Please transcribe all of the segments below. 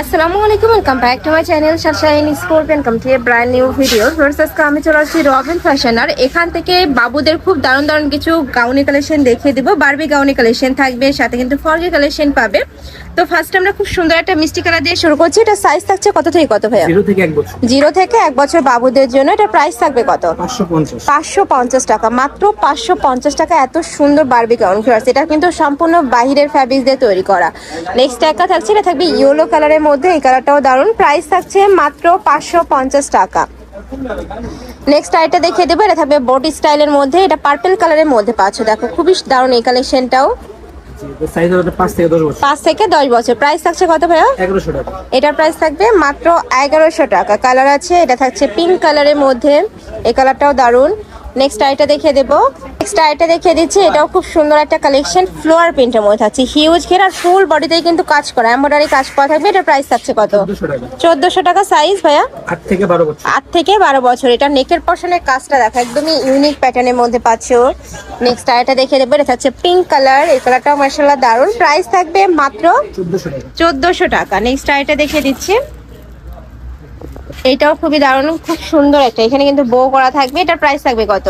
আসসালামু আলাইকুম, welcome back to my channel sunshine scorpion come to a brand new video. First আজকে আমি চলে আসছি রবিন ফ্যাশন, আর এখান থেকে বাবুদের খুব দারুণ দারুণ কিছু গাউনি কালেকশন দেখিয়ে দিব। বারবি গাউনি কালেকশন থাকবে, সাথে কিন্তু ফর্জি কালেকশন পাবে। তো ফার্স্ট আমরা খুব সুন্দর একটা মিষ্টি কালার দিয়ে শুরু করছি। এটা সাইজ থাকছে কত থেকে কত ভাইয়া? 0 থেকে 1 বছর। 0 থেকে 1 বছর বাবুদের জন্য। এটা প্রাইস থাকবে কত? 550 টাকা, মাত্র 550 টাকা। এত সুন্দর বারবি গাউন ফিয়ার্স, এটা কিন্তু সম্পূর্ণ বাহিরের ফ্যাব্রিক দিয়ে তৈরি করা। নেক্সট একটা থাকছে, এটা থাকবে ইয়েলো কালারের মধ্যে, এই কালারটাও দারুণ। প্রাইস থাকছে মাত্র 550 টাকা। নেক্সট আইটা দেখিয়ে দেবো, এটা থাকবে বডি স্টাইলের মধ্যে, এটা পার্পল কালারের মধ্যে পাচ্ছ। দেখো খুবই দারুণ এই কালেকশনটাও। সাইজ হবে 5 থেকে 10 বছর। 5 থেকে 10 বছর। প্রাইস থাকছে কত ভাইয়া? 1100 টাকা। এটার প্রাইস থাকবে মাত্র 1100 টাকা। কালার আছে, এটা থাকছে পিঙ্ক কালারের মধ্যে, এই কালারটাও দারুণ। নেক্সট আইটা দেখিয়ে দেবো, নেক্সট আইটা দেখিয়ে দিচ্ছি, এটাও খুব সুন্দর একটা কালেকশন। ফ্লোয়ার প্রিন্টের মধ্যে থাকছে, হিউজ ঘের আর ফুল বডিতেই কিন্তু কাজ করা, এমব্রয়ডারি কাজ করা থাকবে। এটার প্রাইস থাকছে কত? 1400 টাকা। সাইজ ভাইয়া 8 থেকে 12 বছর। 8 থেকে 12 বছর। এটা নেকের পশনের কাজটা দেখো, একদমই ইউনিক প্যাটার্নের মধ্যে পাচ্ছ। নেক্সট আইটা দেখিয়ে দেবো, এটা থাকছে পিঙ্ক কালার, এই কালারটাও মাশাআল্লাহ দারুণ। প্রাইস থাকবে মাত্র 1400 টাকা। নেক্সট আইটা দেখিয়ে দিচ্ছি, এটাও খুবই দারুণ, খুব সুন্দর একটা, এখানে কিন্তু বো করা থাকবে। এটার প্রাইস থাকবে কত?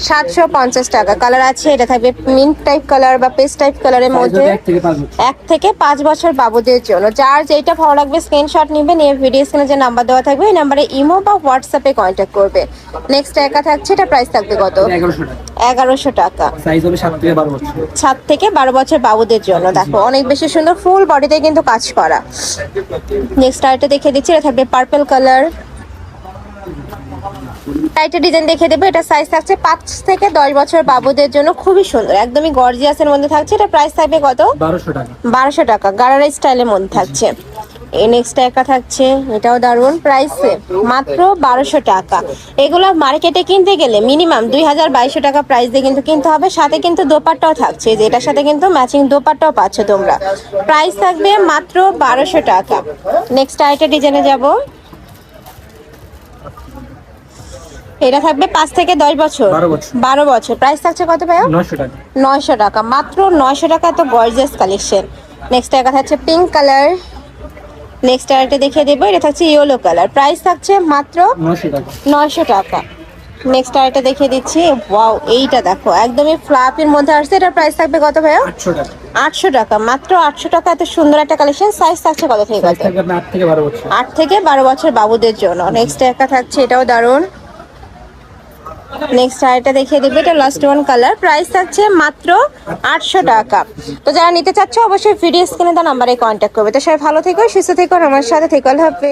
750 টাকা। কালার আছে, এটা থাকবে মিন্ট টাইপ কালার বা পেস্ট টাইপ কালারের মধ্যে। 1 থেকে 5 বছর বাবুদের জন্য। যার যেটা ভালো লাগবে স্ক্রিনশট নিবে, নিয়ে ভিডিও স্ক্রিনে যে নাম্বার দেওয়া থাকবে এই নাম্বারে ইমো বা হোয়াটসঅ্যাপে কন্ট্যাক্ট করবে। নেক্সট একা থাকছে, এটা প্রাইস থাকবে কত? 1100 টাকা। সাইজ হবে 7 থেকে 12 বছর। 7 থেকে 12 বছর বাবুদের জন্য। দেখো অনেক বেশি সুন্দর, ফুল বডিতে কিন্তু কাজ করা। নেক্সট আইটা দেখিয়ে দিচ্ছি, এটা থাকবে পার্পল কালার, টাইটের ডিজাইন দেখিয়ে দেবো। এটা সাইজ থাকছে 5 থেকে 10 বছর বাবুদের জন্য, খুবই সুন্দর, একদমই গর্জিয়াসের মধ্যে থাকছে। এটা প্রাইস থাকবে কত? 1200 টাকা। 1200 টাকা, গারারা স্টাইলের মধ্যে থাকছে। এই নেক্সট একটা থাকছে, এটাও দারুণ, প্রাইস মাত্র 1200 টাকা। এগুলো মার্কেটে কিনতে গেলে মিনিমাম 2200 টাকা প্রাইস দিয়ে কিন্তু কিনতে হবে। সাথে কিন্তু দোপাট্টাও থাকছে, যে এটার সাথে কিন্তু ম্যাচিং দোপাট্টাও পাচ্ছ তোমরা। প্রাইস থাকবে মাত্র 1200 টাকা। নেক্সট আইটা ডিজাইনে যাব, এটা থাকবে 5 থেকে 10 বছর। 12 বছর। প্রাইস থাকছে কত ভাইয়া? 900 টাকা। 900 টাকা, মাত্র 900 টাকা। এত গর্জিয়াস কালেকশন। নেক্সট একটা থাকছে পিঙ্ক কালার, নেক্সট আরেকটা দেখিয়ে দেবো, এটা থাকছে ইয়েলো কালার। প্রাইস থাকছে মাত্র 900 টাকা। 900 টাকা। নেক্সট আরেকটা দেখিয়ে দিচ্ছি, ওয়াও এইটা দেখো একদমই ফ্লাফির মধ্যে আসছে। এটার প্রাইস থাকবে কত ভাইয়া? 800 টাকা। 800 টাকা, মাত্র 800 টাকা। এত সুন্দর একটা কালেকশন। সাইজ থাকছে কত থেকে কত? 8 থেকে 12 বছর। 8 থেকে 12 বছর বাবুদের জন্য। নেক্সট একটা থাকছে, এটাও দারুণ। নেক্সট আরেকটা দেখিয়ে দেবো, এটা লাস্ট ওয়ান কালার। প্রাইস থাকছে মাত্র 800 টাকা। তো যারা নিতে চাচ্ছ অবশ্যই ভিডিও স্ক্রিনে দেওয়া নাম্বারে কন্ট্যাক্ট করবে। তো সবাই ভালো থেকো, সুস্থ থেকো, আমার সাথে থেকো। আল্লাহ হাফেজ।